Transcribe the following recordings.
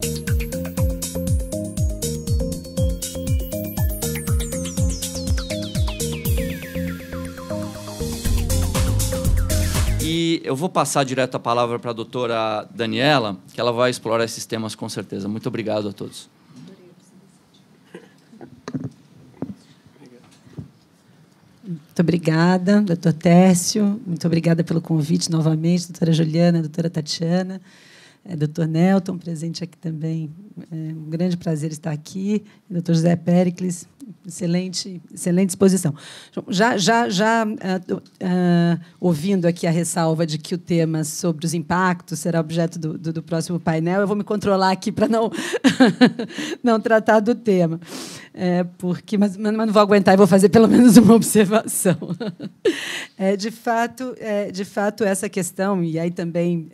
E eu vou passar direto a palavra para a doutora Daniela, que ela vai explorar esses temas com certeza. Muito obrigado a todos. Muito obrigada, doutor Tércio. Muito obrigada pelo convite novamente, doutora Juliana, doutora Tatiana, doutor Nelton, presente aqui também. É um grande prazer estar aqui. Doutor José Péricles, excelente exposição. Ouvindo aqui a ressalva de que o tema sobre os impactos será objeto do próximo painel, eu vou me controlar aqui para não, não tratar do tema, mas não vou aguentar e vou fazer pelo menos uma observação. De fato, essa questão, e aí também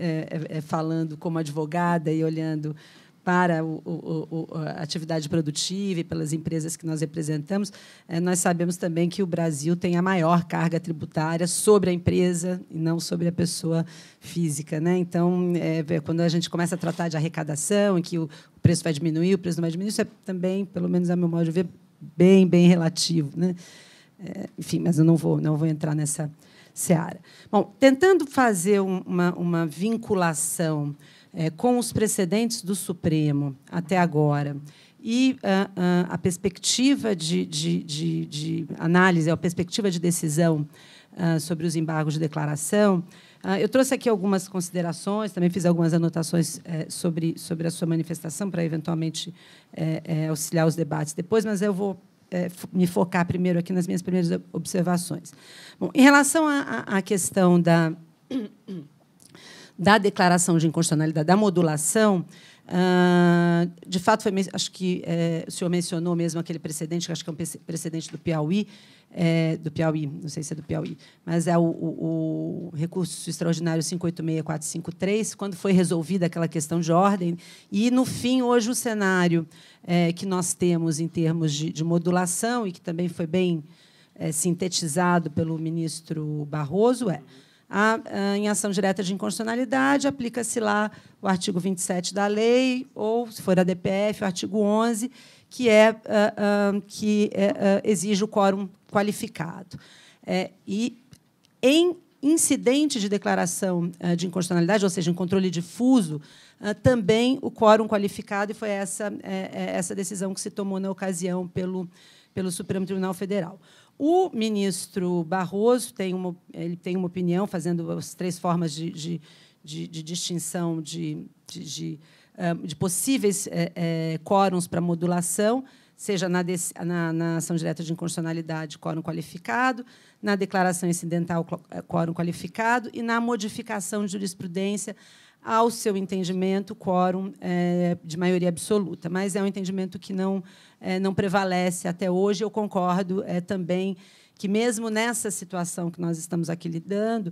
falando como advogada e olhando para a atividade produtiva e pelas empresas que nós representamos, nós sabemos também que o Brasil tem a maior carga tributária sobre a empresa e não sobre a pessoa física, né? Então, quando a gente começa a tratar de arrecadação, em que o preço vai diminuir, o preço não vai diminuir, isso é também, pelo menos a meu modo de ver, bem relativo, né? Enfim, mas eu não vou entrar nessa seara. Bom, tentando fazer uma vinculação com os precedentes do Supremo até agora e a perspectiva de análise, a perspectiva de decisão sobre os embargos de declaração, eu trouxe aqui algumas considerações, também fiz algumas anotações sobre a sua manifestação para, eventualmente, auxiliar os debates depois, mas eu vou me focar primeiro aqui nas minhas primeiras observações. Bom, em relação à questão da declaração de inconstitucionalidade, da modulação, de fato, acho que o senhor mencionou mesmo aquele precedente, que acho que é um precedente do Piauí, não sei se é do Piauí, mas é o recurso extraordinário 586453, quando foi resolvida aquela questão de ordem, e, no fim, hoje, o cenário que nós temos em termos de modulação, e que também foi bem sintetizado pelo ministro Barroso, em ação direta de inconstitucionalidade, aplica-se lá o artigo 27 da lei, ou, se for a DPF, o artigo 11, que exige o quórum qualificado. E, em incidente de declaração de inconstitucionalidade, ou seja, em controle difuso, também o quórum qualificado, e foi essa decisão que se tomou na ocasião pelo Supremo Tribunal Federal. O ministro Barroso tem uma opinião, fazendo as três formas de distinção de possíveis quórums para modulação, seja na ação direta de inconstitucionalidade, quórum qualificado, na declaração incidental, quórum qualificado, e na modificação de jurisprudência, ao seu entendimento, quórum de maioria absoluta. Mas é um entendimento que não prevalece até hoje. Eu concordo também que, mesmo nessa situação que nós estamos aqui lidando,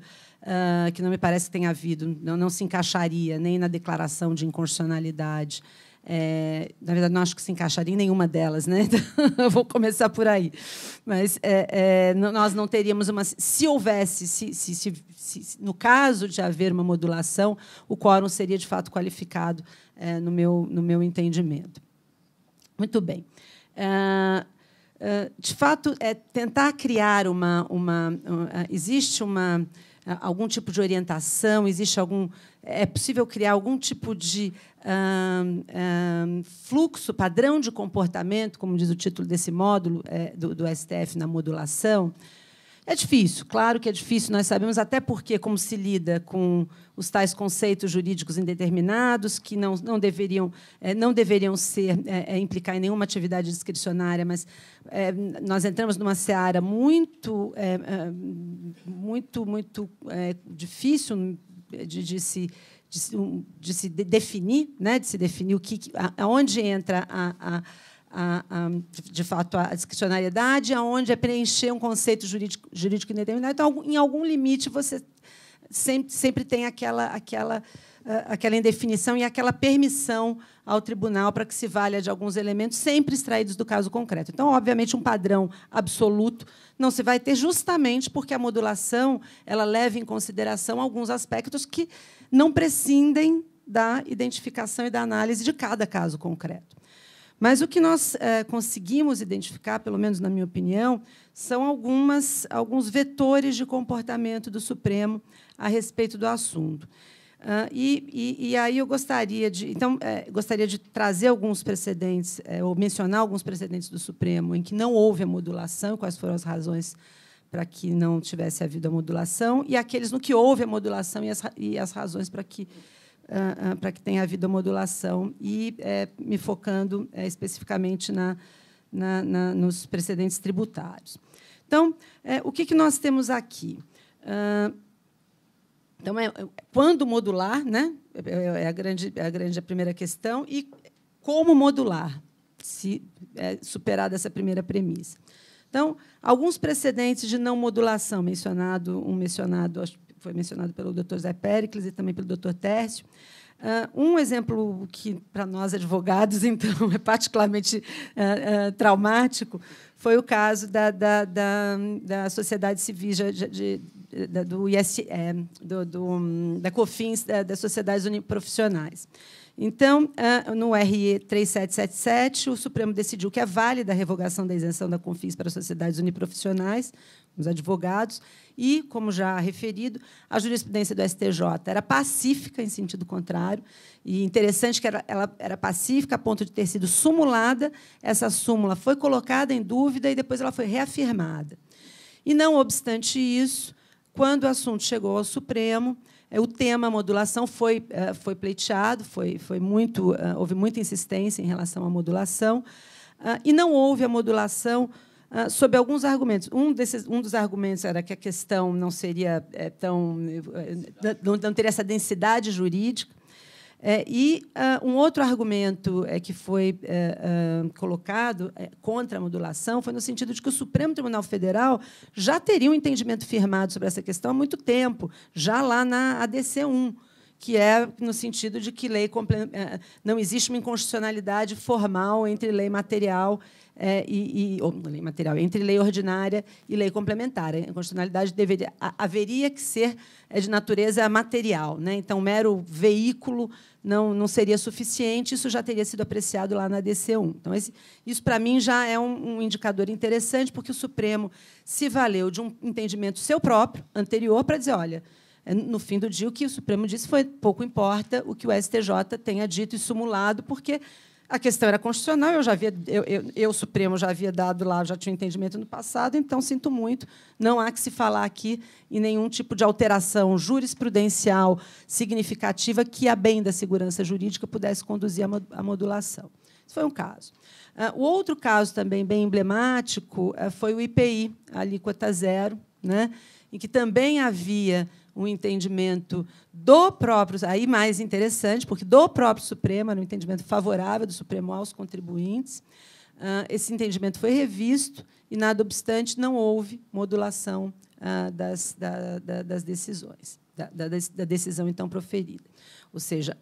que não me parece que tenha havido, não se encaixaria nem na declaração de inconstitucionalidade. Na verdade, não acho que se encaixaria em nenhuma delas, né? Então, eu vou começar por aí. Mas nós não teríamos uma... Se houvesse, no caso de haver uma modulação, o quórum seria, de fato, qualificado, no meu entendimento. Muito bem. De fato, tentar criar existe algum tipo de orientação, é possível criar algum tipo de fluxo, padrão de comportamento, como diz o título desse módulo do STF na modulação. É difícil, claro que é difícil, nós sabemos, até porque, como se lida com os tais conceitos jurídicos indeterminados, que não deveriam implicar em nenhuma atividade discricionária, mas nós entramos numa seara muito difícil de se definir, né? De se definir aonde entra de fato, a discricionariedade, aonde é preencher um conceito jurídico indeterminado. Então, em algum limite, você sempre tem aquela indefinição e aquela permissão ao tribunal para que se valha de alguns elementos sempre extraídos do caso concreto. Então, obviamente, um padrão absoluto não se vai ter, justamente porque a modulação ela leva em consideração alguns aspectos que não prescindem da identificação e da análise de cada caso concreto. Mas o que nós conseguimos identificar, pelo menos na minha opinião, são alguns vetores de comportamento do Supremo a respeito do assunto. E aí eu gostaria de trazer alguns precedentes, ou mencionar alguns precedentes do Supremo em que não houve a modulação, quais foram as razões para que não tivesse havido a modulação, e aqueles no que houve a modulação e as razões para que tenha havido a modulação, e me focando especificamente nos precedentes tributários. Então, o que nós temos aqui? Então, quando modular, né? A primeira questão, e como modular, se superada essa primeira premissa. Então, alguns precedentes de não modulação, foi mencionado pelo Dr. Zé Péricles e também pelo Dr. Tércio. Um exemplo que, para nós, advogados, então, é particularmente traumático, foi o caso da sociedade civil, do ISE, da COFINS, das sociedades uniprofissionais. Então, no RE 3777, o Supremo decidiu que é válida a revogação da isenção da COFINS para sociedades uniprofissionais, os advogados, e, como já referido, a jurisprudência do STJ era pacífica, em sentido contrário, e interessante que ela era pacífica a ponto de ter sido sumulada, essa súmula foi colocada em dúvida e depois ela foi reafirmada. E, não obstante isso, quando o assunto chegou ao Supremo, o tema modulação foi pleiteado, houve muita insistência em relação à modulação, e não houve a modulação sob alguns argumentos. Um dos argumentos era que a questão não seria não teria essa densidade jurídica. E um outro argumento que foi colocado contra a modulação foi no sentido de que o Supremo Tribunal Federal já teria um entendimento firmado sobre essa questão há muito tempo, já lá na ADC 1, que é no sentido de que não existe uma inconstitucionalidade formal entre lei material entre lei ordinária e lei complementar. A inconstitucionalidade haveria que ser de natureza material, né? Então, mero veículo não seria suficiente, isso já teria sido apreciado lá na DC1. Então, isso, para mim, já é um indicador interessante, porque o Supremo se valeu de um entendimento seu próprio, anterior, para dizer, olha, no fim do dia, o que o Supremo disse foi pouco importa o que o STJ tenha dito e sumulado, porque a questão era constitucional, o Supremo já havia dado lá, já tinha um entendimento no passado, então, sinto muito, não há que se falar aqui em nenhum tipo de alteração jurisprudencial significativa que, a bem da segurança jurídica, pudesse conduzir à modulação. Isso foi um caso. O outro caso, também bem emblemático, foi o IPI, a alíquota zero, né, em que também havia um entendimento do próprio, aí mais interessante, porque do próprio Supremo, era um entendimento favorável do Supremo aos contribuintes. Esse entendimento foi revisto e, nada obstante, não houve modulação das decisões, da decisão então proferida. Ou seja,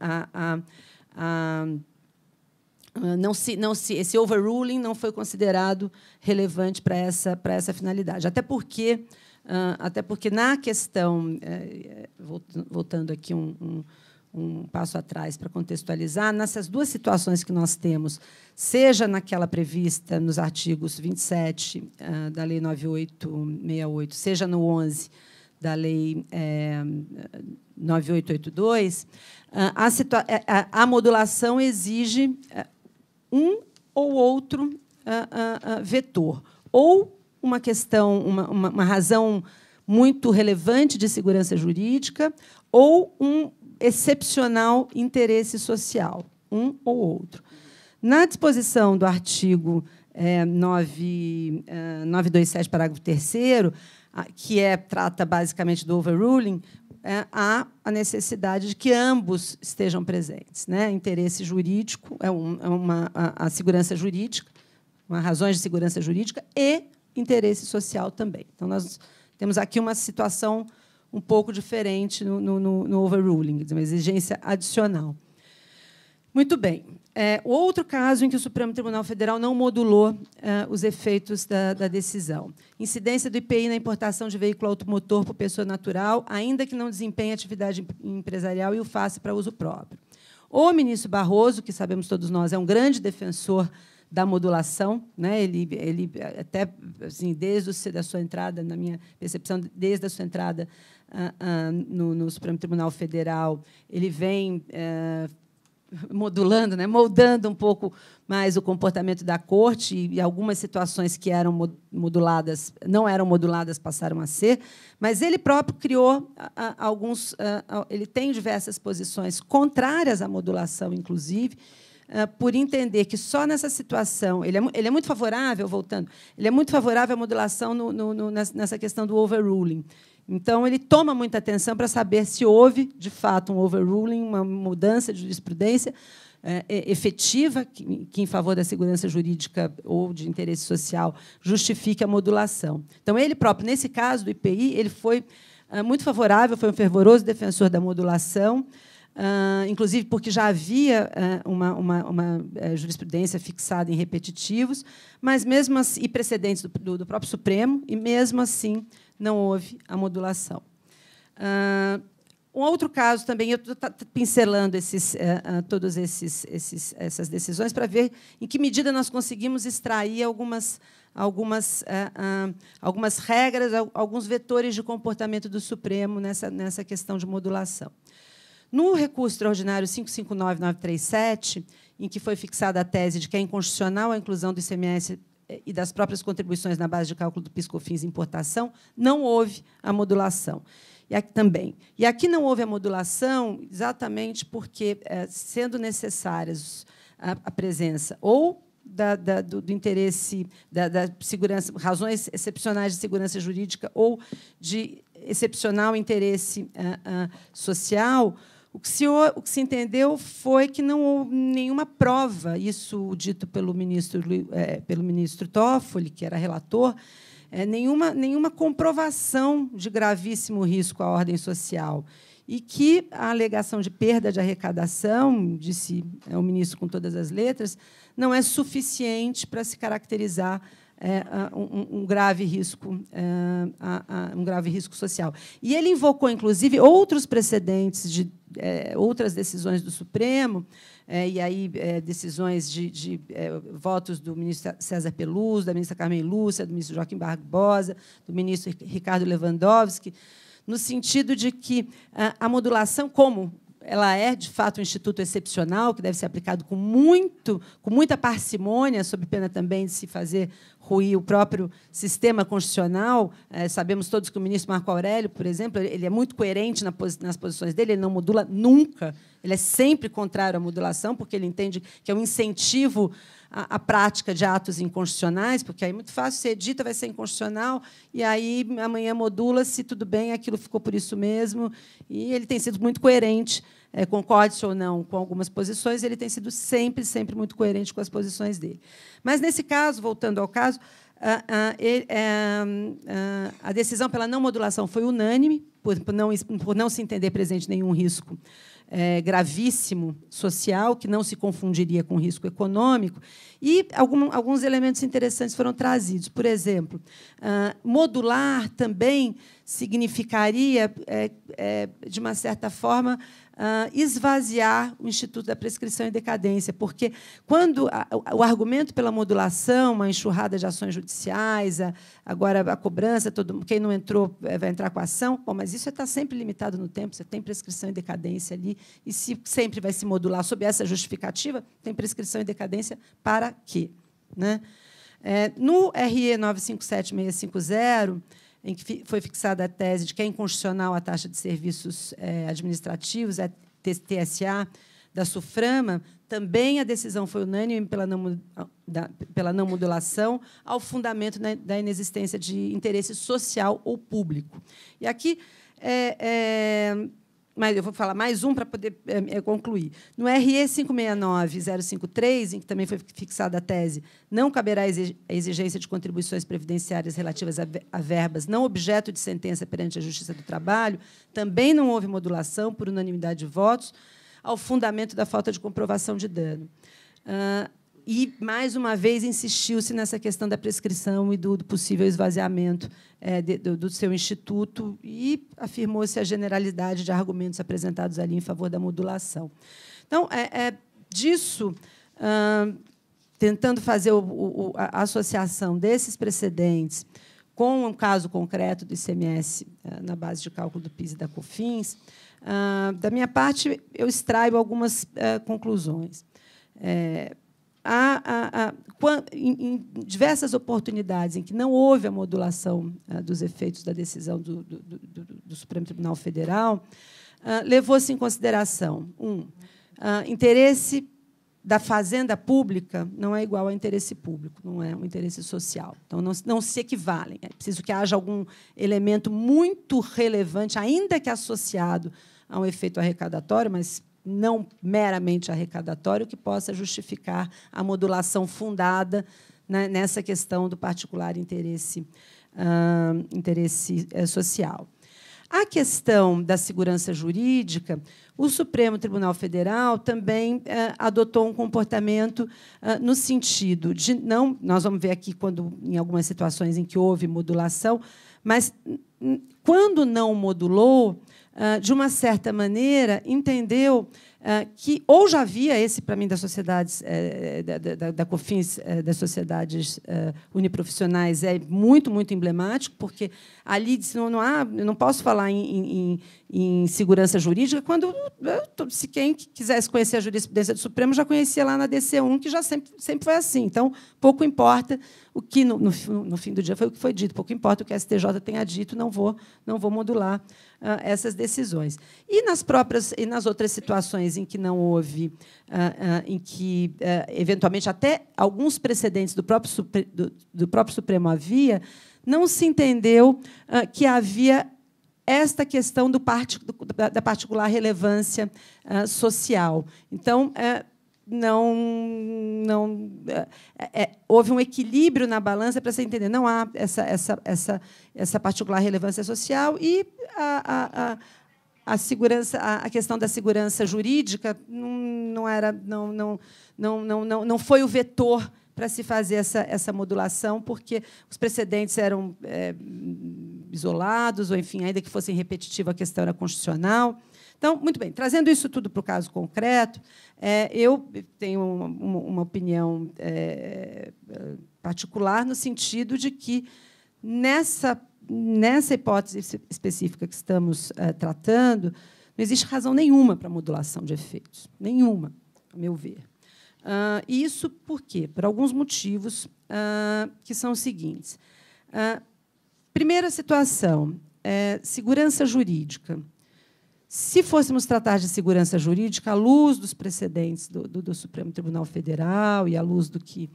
esse overruling não foi considerado relevante para essa finalidade, até porque na questão, voltando aqui um passo atrás para contextualizar, nessas duas situações que nós temos, seja naquela prevista nos artigos 27 da Lei 9868, seja no 11 da Lei 9882, a modulação exige um ou outro vetor, ou uma questão, uma razão muito relevante de segurança jurídica ou um excepcional interesse social, um ou outro. Na disposição do artigo 927, parágrafo 3º, que trata basicamente do overruling, há a necessidade de que ambos estejam presentes, né? Interesse jurídico, a segurança jurídica, razões de segurança jurídica e interesse social também. Então, nós temos aqui uma situação um pouco diferente no overruling, uma exigência adicional. Muito bem. O outro caso em que o Supremo Tribunal Federal não modulou os efeitos da decisão. Incidência do IPI na importação de veículo automotor por pessoa natural, ainda que não desempenhe atividade empresarial e o faça para uso próprio. O ministro Barroso, que sabemos todos nós, é um grande defensor da modulação, né? Ele até assim, desde a sua entrada, na minha percepção, desde a sua entrada no Supremo Tribunal Federal, ele vem modulando, né? Moldando um pouco mais o comportamento da corte, e algumas situações que eram moduladas, não eram moduladas, passaram a ser, mas ele próprio criou alguns, ele tem diversas posições contrárias à modulação, inclusive, por entender que só nessa situação ele é muito favorável, voltando, ele é muito favorável à modulação nessa questão do overruling. Então, ele toma muita atenção para saber se houve, de fato, um overruling, uma mudança de jurisprudência efetiva, que, em favor da segurança jurídica ou de interesse social, justifique a modulação. Então, ele próprio, nesse caso do IPI, ele foi muito favorável, foi um fervoroso defensor da modulação, inclusive porque já havia uma jurisprudência fixada em repetitivos, mas mesmo assim, e precedentes do próprio Supremo, e mesmo assim não houve a modulação. Um outro caso também, eu estou pincelando todas essas decisões para ver em que medida nós conseguimos extrair algumas regras, alguns vetores de comportamento do Supremo nessa questão de modulação. No recurso extraordinário 559937, em que foi fixada a tese de que é inconstitucional a inclusão do ICMS e das próprias contribuições na base de cálculo do PIS/COFINS e importação, não houve a modulação. E aqui também. E aqui não houve a modulação exatamente porque, sendo necessárias a presença ou do interesse da segurança, razões excepcionais de segurança jurídica ou de excepcional interesse social, o que se entendeu foi que não houve nenhuma prova, isso dito pelo ministro Toffoli, que era relator, nenhuma comprovação de gravíssimo risco à ordem social, e que a alegação de perda de arrecadação, disse o ministro com todas as letras, não é suficiente para se caracterizar um grave risco social. E ele invocou, inclusive, outros precedentes de outras decisões do Supremo, e aí decisões de votos do ministro César Peluso, da ministra Carmen Lúcia, do ministro Joaquim Barbosa, do ministro Ricardo Lewandowski, no sentido de que a modulação, como ela é, de fato, um instituto excepcional, que deve ser aplicado com muita parcimônia, sob pena também de se fazer ruir o próprio sistema constitucional. Sabemos todos que o ministro Marco Aurélio, por exemplo, ele é muito coerente nas posições dele, ele não modula nunca, ele é sempre contrário à modulação, porque ele entende que é um incentivo à prática de atos inconstitucionais, porque aí é muito fácil, se edita, vai ser inconstitucional, e aí amanhã modula-se, tudo bem, aquilo ficou por isso mesmo, e ele tem sido muito coerente, concorde-se ou não com algumas posições, ele tem sido sempre muito coerente com as posições dele. Mas, nesse caso, voltando ao caso, a decisão pela não modulação foi unânime, por não se entender presente nenhum risco gravíssimo social, que não se confundiria com risco econômico, e alguns elementos interessantes foram trazidos. Por exemplo, modular também significaria, de uma certa forma, esvaziar o Instituto da Prescrição e Decadência, porque, quando o argumento pela modulação, uma enxurrada de ações judiciais, agora a cobrança, quem não entrou vai entrar com a ação, bom, mas isso está sempre limitado no tempo, você tem prescrição e decadência ali, e se sempre vai se modular sob essa justificativa, tem prescrição e decadência para quê? Né? No RE 957650, em que foi fixada a tese de que é inconstitucional a taxa de serviços administrativos, a TSA, da SUFRAMA, também a decisão foi unânime pela não modulação ao fundamento da inexistência de interesse social ou público. E aqui mas eu vou falar mais um para poder concluir. No RE 569053, em que também foi fixada a tese, não caberá a exigência de contribuições previdenciárias relativas a verbas não objeto de sentença perante a Justiça do Trabalho, também não houve modulação, por unanimidade de votos, ao fundamento da falta de comprovação de dano. E, mais uma vez, insistiu-se nessa questão da prescrição e do possível esvaziamento do seu instituto, e afirmou-se a generalidade de argumentos apresentados ali em favor da modulação. Então, disso, tentando fazer a associação desses precedentes com um caso concreto do ICMS na base de cálculo do PIS e da COFINS, da minha parte, eu extraio algumas conclusões. Em diversas oportunidades em que não houve a modulação dos efeitos da decisão do Supremo Tribunal Federal, levou-se em consideração interesse da fazenda pública não é igual a interesse público, não é um interesse social. Então, não se equivalem. É preciso que haja algum elemento muito relevante, ainda que associado a um efeito arrecadatório, mas não meramente arrecadatório, que possa justificar a modulação fundada, né, nessa questão do particular interesse social. A questão da segurança jurídica, o Supremo Tribunal Federal também adotou um comportamento no sentido de não, nós vamos ver aqui quando em algumas situações em que houve modulação, mas quando não modulou, de uma certa maneira, entendeu que ou já havia esse, para mim, das sociedades da COFINS, das sociedades uniprofissionais, é muito, muito emblemático, porque ali eu não posso falar em segurança jurídica quando, se quem quisesse conhecer a jurisprudência do Supremo já conhecia lá na DC1, que já sempre foi assim. Então, pouco importa o que, no fim do dia, foi o que foi dito, pouco importa o que a STJ tenha dito, não vou modular essas decisões. E nas outras situações em que não houve, em que, eventualmente, até alguns precedentes do próprio Supremo havia, não se entendeu que havia esta questão da particular relevância social. Então, houve um equilíbrio na balança para se entender. Não há essa particular relevância social e a questão da segurança jurídica não foi o vetor para se fazer essa modulação, porque os precedentes eram isolados, ou, enfim, ainda que fossem repetitivos, a questão era constitucional. Então, muito bem, trazendo isso tudo para o caso concreto, eu tenho uma opinião particular no sentido de que, nessa hipótese específica que estamos tratando, não existe razão nenhuma para modulação de efeitos, nenhuma, a meu ver. Isso por quê? Por alguns motivos que são os seguintes. Primeira situação, segurança jurídica. Se fôssemos tratar de segurança jurídica, à luz dos precedentes do Supremo Tribunal Federal e à luz do que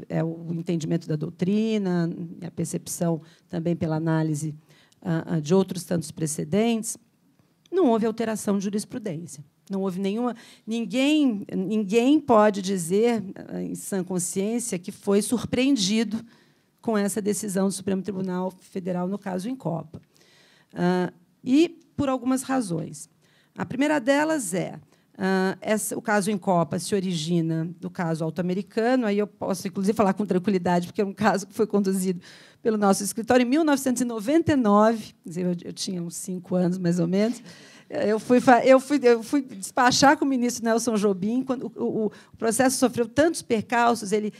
é o entendimento da doutrina, a percepção também pela análise de outros tantos precedentes, não houve alteração de jurisprudência. Não houve nenhuma. Ninguém pode dizer, em sã consciência, que foi surpreendido com essa decisão do Supremo Tribunal Federal, no caso Incopa. E por algumas razões. A primeira delas o caso Incopa se origina do caso auto-americano, aí eu posso, inclusive, falar com tranquilidade, porque é um caso que foi conduzido pelo nosso escritório em 1999, quer dizer, eu tinha uns 5 anos, mais ou menos. Eu fui despachar com o ministro Nelson Jobim, quando o processo sofreu tantos percalços, ele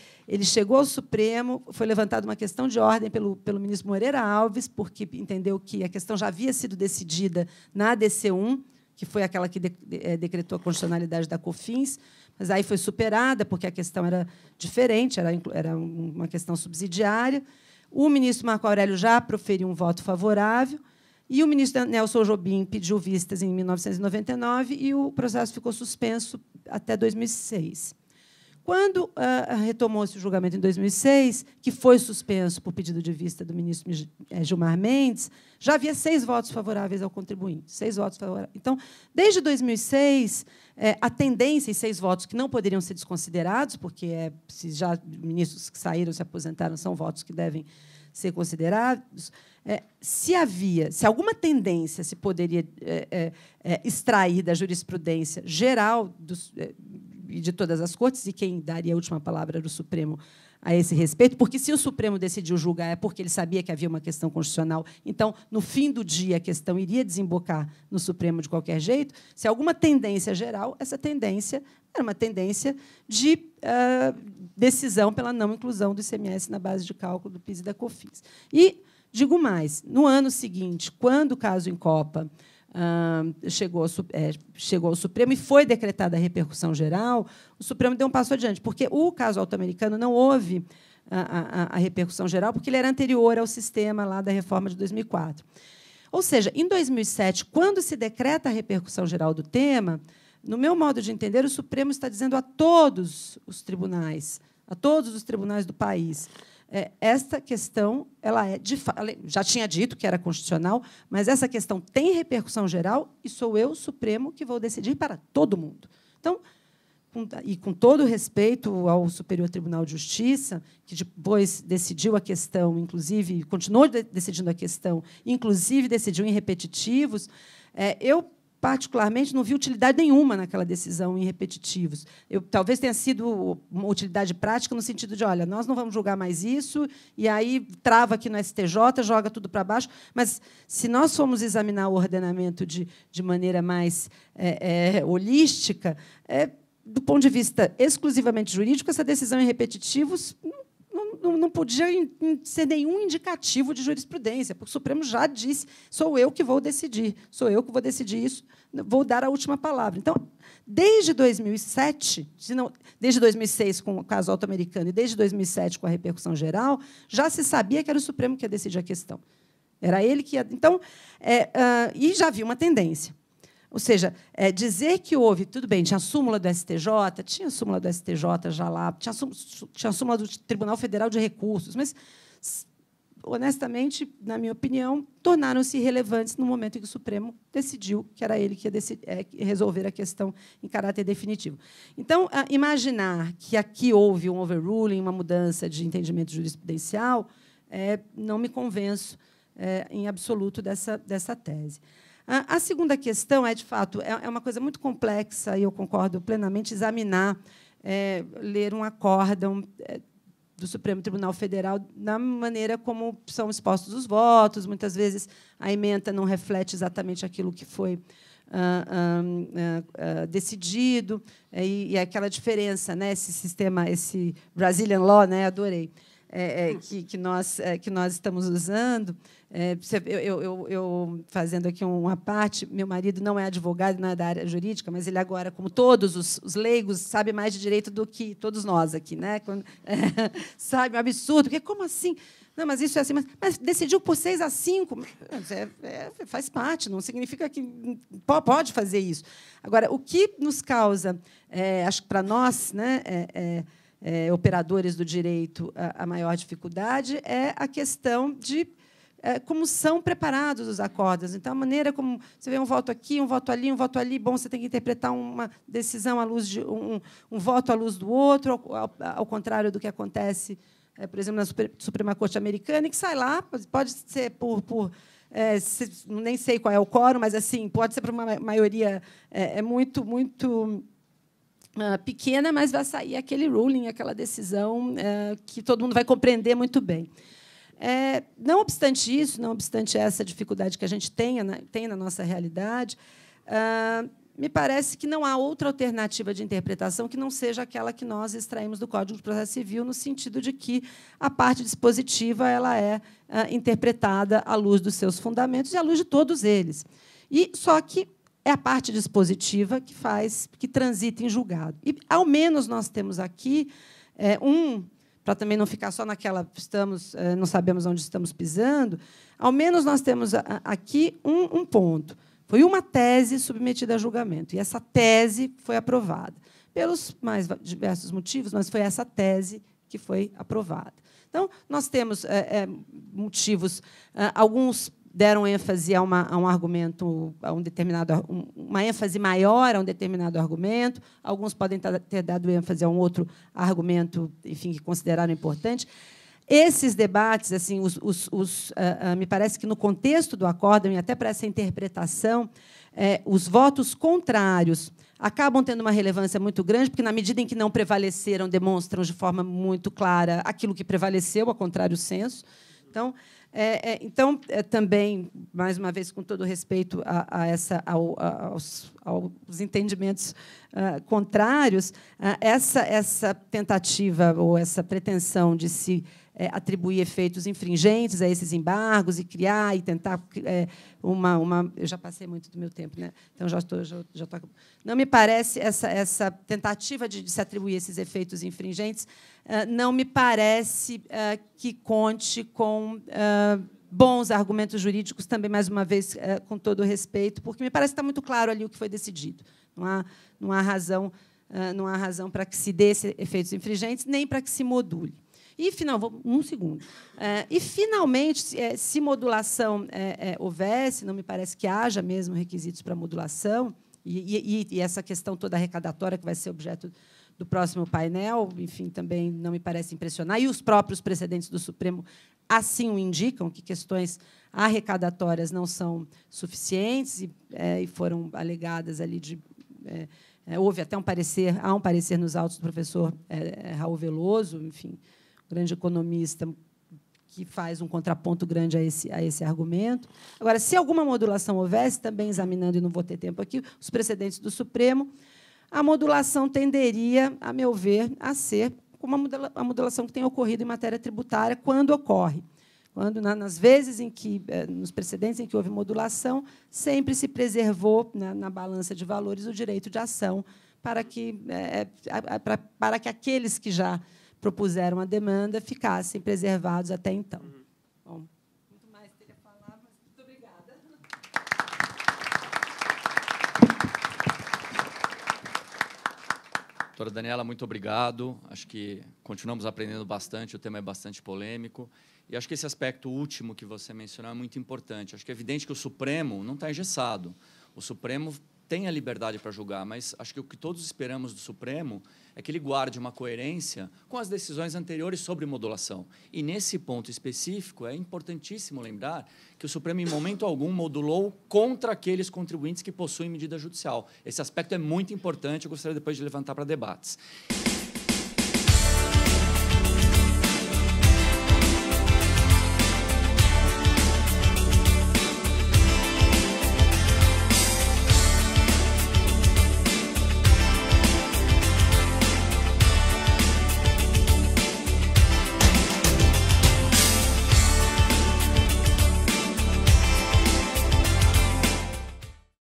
chegou ao Supremo, foi levantada uma questão de ordem pelo ministro Moreira Alves, porque entendeu que a questão já havia sido decidida na ADC1, que foi aquela que decretou a constitucionalidade da COFINS, mas aí foi superada, porque a questão era diferente, era uma questão subsidiária. O ministro Marco Aurélio já proferiu um voto favorável, e o ministro Nelson Jobim pediu vistas em 1999 e o processo ficou suspenso até 2006. Quando retomou-se o julgamento em 2006, que foi suspenso por pedido de vista do ministro Gilmar Mendes, já havia 6 votos favoráveis ao contribuinte. 6 votos favoráveis. Então, desde 2006, a tendência, e 6 votos que não poderiam ser desconsiderados, porque se já ministros que saíram, se aposentaram, são votos que devem ser considerados. Se alguma tendência se poderia extrair da jurisprudência geral e de todas as cortes, e quem daria a última palavra era o Supremo a esse respeito, porque se o Supremo decidiu julgar é porque ele sabia que havia uma questão constitucional, então, no fim do dia, a questão iria desembocar no Supremo de qualquer jeito. Se alguma tendência geral, essa tendência era uma tendência de decisão pela não inclusão do ICMS na base de cálculo do PIS e da COFINS. E, digo mais, no ano seguinte, quando o caso Incopa chegou ao Supremo e foi decretada a repercussão geral, o Supremo deu um passo adiante, porque o caso auto-americano não houve a repercussão geral, porque ele era anterior ao sistema lá da reforma de 2004. Ou seja, em 2007, quando se decreta a repercussão geral do tema, no meu modo de entender, o Supremo está dizendo a todos os tribunais do país, esta questão, ela já tinha dito que era constitucional, mas essa questão tem repercussão geral e sou eu, Supremo, que vou decidir para todo mundo. Então, e com todo respeito ao Superior Tribunal de Justiça, que depois decidiu a questão, inclusive continuou decidindo a questão, inclusive decidiu em repetitivos, eu particularmente, não vi utilidade nenhuma naquela decisão em repetitivos. Talvez tenha sido uma utilidade prática no sentido de, olha, nós não vamos julgar mais isso, e aí trava aqui no STJ, joga tudo para baixo. Mas, se nós formos examinar o ordenamento de maneira mais holística, do ponto de vista exclusivamente jurídico, essa decisão em repetitivos não podia ser nenhum indicativo de jurisprudência, porque o Supremo já disse, sou eu que vou decidir isso, vou dar a última palavra. Então, desde 2007, desde 2006 com o caso auto-americano e desde 2007 com a repercussão geral, já se sabia que era o Supremo que ia decidir a questão. Era ele que ia... Então, e já havia uma tendência. Ou seja, dizer que houve, tudo bem, tinha a súmula do STJ, tinha a súmula do STJ já lá, tinha a súmula do Tribunal Federal de Recursos, mas, honestamente, na minha opinião, tornaram-se irrelevantes no momento em que o Supremo decidiu que era ele que ia resolver a questão em caráter definitivo. Então, imaginar que aqui houve um overruling, uma mudança de entendimento jurisprudencial, não me convenço em absoluto dessa tese. A segunda questão de fato, uma coisa muito complexa, e eu concordo plenamente, examinar, ler um acórdão do Supremo Tribunal Federal na maneira como são expostos os votos. Muitas vezes, a ementa não reflete exatamente aquilo que foi decidido, e aquela diferença, esse sistema, esse Brazilian Law, adorei, que nós estamos usando. Eu fazendo aqui uma parte, meu marido não é advogado, não é da área jurídica, mas ele agora, como todos os leigos, sabe mais de direito do que todos nós aqui, sabe, um absurdo, porque como assim? Não, mas isso é assim, mas decidiu por 6-5, faz parte, não significa que pode fazer isso. Agora, o que nos causa, acho que para nós, operadores do direito, a maior dificuldade é a questão de como são preparados os acórdãos. Então, a maneira como você vê um voto aqui, um voto ali, bom, você tem que interpretar uma decisão à luz de um voto à luz do outro, ao contrário do que acontece, por exemplo, na Suprema Corte Americana, e que sai lá, pode ser nem sei qual é o quórum, mas assim pode ser por uma maioria muito pequena, mas vai sair aquele ruling, aquela decisão que todo mundo vai compreender muito bem. Não obstante isso, não obstante essa dificuldade que a gente tem na nossa realidade, me parece que não há outra alternativa de interpretação que não seja aquela que nós extraímos do Código de Processo Civil, no sentido de que a parte dispositiva ela é interpretada à luz dos seus fundamentos e à luz de todos eles. Só que é a parte dispositiva que transita em julgado. E, ao menos, nós temos aqui para também não ficar só naquela não sabemos onde estamos pisando, ao menos nós temos aqui um ponto. Foi uma tese submetida a julgamento, e essa tese foi aprovada. Pelos mais diversos motivos, mas foi essa tese que foi aprovada. Então, nós temos motivos, alguns deram ênfase a um argumento, uma ênfase maior a um determinado argumento, alguns podem ter dado ênfase a um outro argumento, enfim, que consideraram importante. Esses debates, assim, me parece que, no contexto do acórdão, e até para essa interpretação, os votos contrários acabam tendo uma relevância muito grande, porque, na medida em que não prevaleceram, demonstram de forma muito clara aquilo que prevaleceu, a contrário senso. Então, também, mais uma vez, com todo respeito aos entendimentos contrários, essa tentativa ou essa pretensão de se atribuir efeitos infringentes a esses embargos e criar e tentar eu já passei muito do meu tempo, né? Então já estou. Não me parece essa tentativa de se atribuir esses efeitos infringentes, não me parece que conte com bons argumentos jurídicos, também, mais uma vez, com todo o respeito, porque me parece que está muito claro ali o que foi decidido. Não há razão para que se dê esses efeitos infringentes, nem para que se module. E, um segundo. E, finalmente, se modulação houvesse, não me parece que haja mesmo requisitos para modulação, e essa questão toda arrecadatória que vai ser objeto do próximo painel, enfim, também não me parece impressionar. E os próprios precedentes do Supremo assim o indicam, que questões arrecadatórias não são suficientes e foram alegadas ali de... houve até há um parecer nos autos do professor Raul Veloso, enfim, grande economista, que faz um contraponto grande a esse argumento. Agora, se alguma modulação houvesse, também examinando, e não vou ter tempo aqui, os precedentes do Supremo, a modulação tenderia, a meu ver, a ser como a modulação que tem ocorrido em matéria tributária, quando ocorre. Nas vezes em que, nos precedentes em que houve modulação, sempre se preservou, na balança de valores, o direito de ação para que aqueles que já propuseram a demanda ficassem preservados até então. Bom, muito mais teria a falar, mas muito obrigada. Doutora Daniela, muito obrigado. Acho que continuamos aprendendo bastante, o tema é bastante polêmico. E acho que esse aspecto último que você mencionou é muito importante. Acho que é evidente que o Supremo não está engessado. O Supremo tem a liberdade para julgar, mas acho que o que todos esperamos do Supremo é que ele guarde uma coerência com as decisões anteriores sobre modulação. E, nesse ponto específico, é importantíssimo lembrar que o Supremo, em momento algum, modulou contra aqueles contribuintes que possuem medida judicial. Esse aspecto é muito importante, eu gostaria depois de levantar para debates.